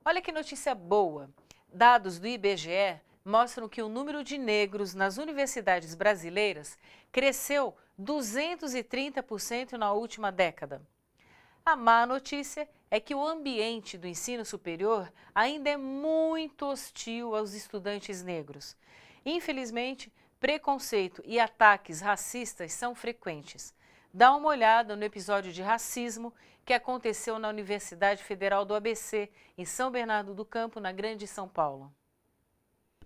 Olha que notícia boa! Dados do IBGE mostram que o número de negros nas universidades brasileiras cresceu 230% na última década. A má notícia é que o ambiente do ensino superior ainda é muito hostil aos estudantes negros. Infelizmente, preconceito e ataques racistas são frequentes. Dá uma olhada no episódio de racismo que aconteceu na Universidade Federal do ABC, em São Bernardo do Campo, na Grande São Paulo.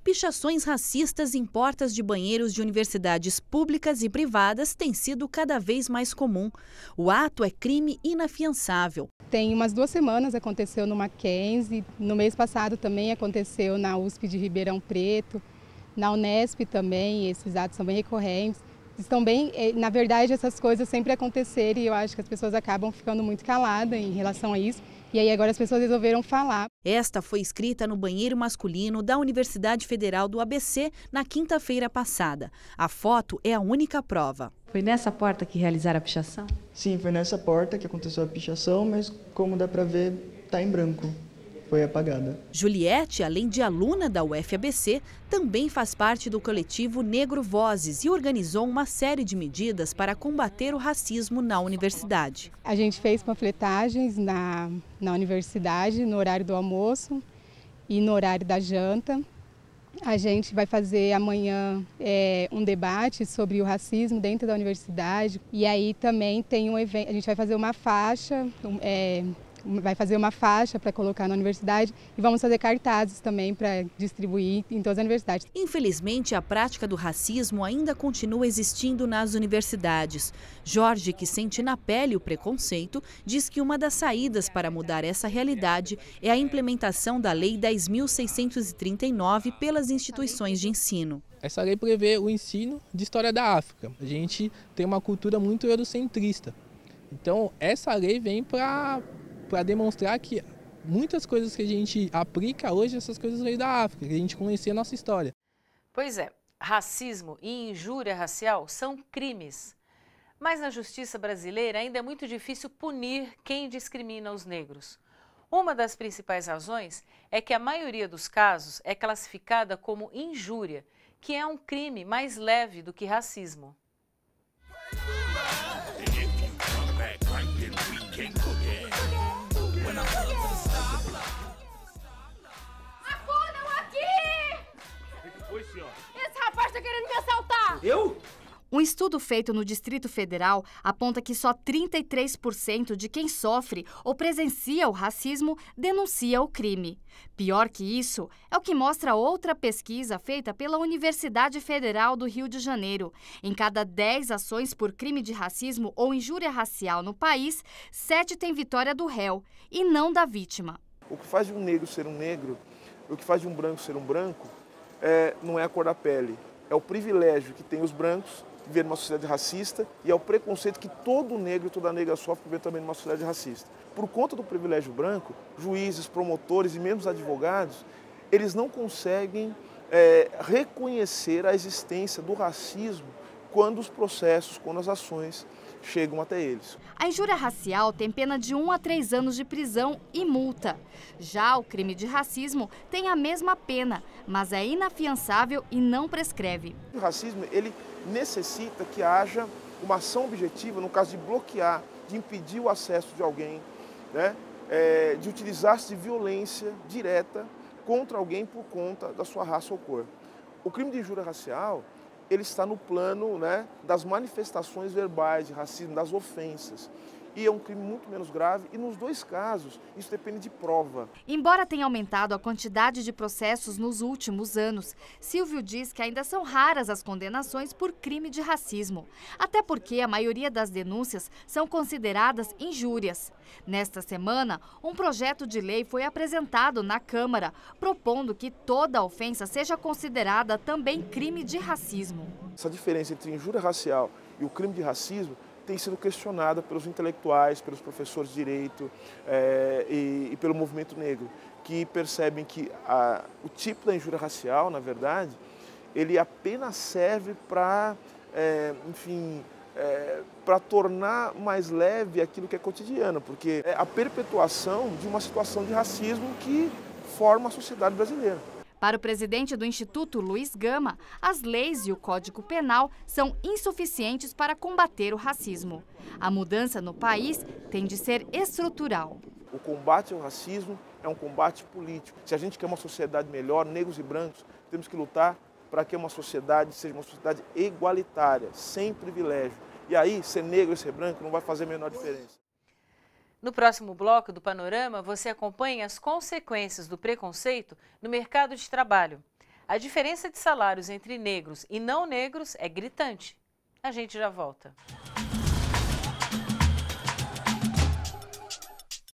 Pichações racistas em portas de banheiros de universidades públicas e privadas têm sido cada vez mais comum. O ato é crime inafiançável. Tem umas 2 semanas aconteceu no Mackenzie, no mês passado também aconteceu na USP de Ribeirão Preto, na Unesp também, esses atos são bem recorrentes. Estão bem, na verdade, essas coisas sempre aconteceram e eu acho que as pessoas acabam ficando muito caladas em relação a isso. E aí agora as pessoas resolveram falar. Esta foi escrita no banheiro masculino da Universidade Federal do ABC na quinta-feira passada. A foto é a única prova. Foi nessa porta que realizaram a pichação? Sim, foi nessa porta que aconteceu a pichação, mas como dá para ver, está em branco. Foi apagada. Juliette, além de aluna da UFABC, também faz parte do coletivo Negro Vozes e organizou uma série de medidas para combater o racismo na universidade. A gente fez panfletagens na universidade, no horário do almoço e no horário da janta. A gente vai fazer amanhã um debate sobre o racismo dentro da universidade. E aí também tem um evento, a gente vai fazer uma faixa, para colocar na universidade e vamos fazer cartazes também para distribuir em todas as universidades. Infelizmente, a prática do racismo ainda continua existindo nas universidades. Jorge, que sente na pele o preconceito, diz que uma das saídas para mudar essa realidade é a implementação da Lei 10.639 pelas instituições de ensino. Essa lei prevê o ensino de história da África. A gente tem uma cultura muito eurocentrista. Então, essa lei vem para demonstrar que muitas coisas que a gente aplica hoje, essas coisas veio da África, que a gente conhecia a nossa história. Pois é, racismo e injúria racial são crimes. Mas na justiça brasileira ainda é muito difícil punir quem discrimina os negros. Uma das principais razões é que a maioria dos casos é classificada como injúria, que é um crime mais leve do que racismo. Esse rapaz tá querendo me assaltar! Eu? Um estudo feito no Distrito Federal aponta que só 33% de quem sofre ou presencia o racismo denuncia o crime. Pior que isso é o que mostra outra pesquisa feita pela Universidade Federal do Rio de Janeiro. Em cada 10 ações por crime de racismo ou injúria racial no país, 7 têm vitória do réu e não da vítima. O que faz de um negro ser um negro, o que faz de um branco ser um branco, não é a cor da pele. É o privilégio que tem os brancos viver numa sociedade racista e é o preconceito que todo negro e toda negra sofre por viver também numa sociedade racista. Por conta do privilégio branco, juízes, promotores e mesmo os advogados, eles não conseguem reconhecer a existência do racismo quando os processos, quando as ações chegam até eles. A injúria racial tem pena de 1 a 3 anos de prisão e multa. Já o crime de racismo tem a mesma pena, mas é inafiançável e não prescreve. O racismo, ele necessita que haja uma ação objetiva, no caso de bloquear, de impedir o acesso de alguém, né? De utilizar-se de violência direta contra alguém por conta da sua raça ou cor. O crime de injúria racial, ele está no plano, né, das manifestações verbais de racismo, das ofensas. E é um crime muito menos grave e nos 2 casos isso depende de prova. Embora tenha aumentado a quantidade de processos nos últimos anos, Silvio diz que ainda são raras as condenações por crime de racismo. Até porque a maioria das denúncias são consideradas injúrias. Nesta semana, um projeto de lei foi apresentado na Câmara, propondo que toda ofensa seja considerada também crime de racismo. Essa diferença entre injúria racial e o crime de racismo tem sido questionada pelos intelectuais, pelos professores de direito e pelo movimento negro, que percebem que o tipo da injúria racial, na verdade, ele apenas serve para, para tornar mais leve aquilo que é cotidiano, porque é a perpetuação de uma situação de racismo que forma a sociedade brasileira. Para o presidente do Instituto, Luiz Gama, as leis e o Código Penal são insuficientes para combater o racismo. A mudança no país tem de ser estrutural. O combate ao racismo é um combate político. Se a gente quer uma sociedade melhor, negros e brancos, temos que lutar para que uma sociedade seja uma sociedade igualitária, sem privilégio. E aí, ser negro e ser branco não vai fazer a menor diferença. No próximo bloco do Panorama, você acompanha as consequências do preconceito no mercado de trabalho. A diferença de salários entre negros e não negros é gritante. A gente já volta.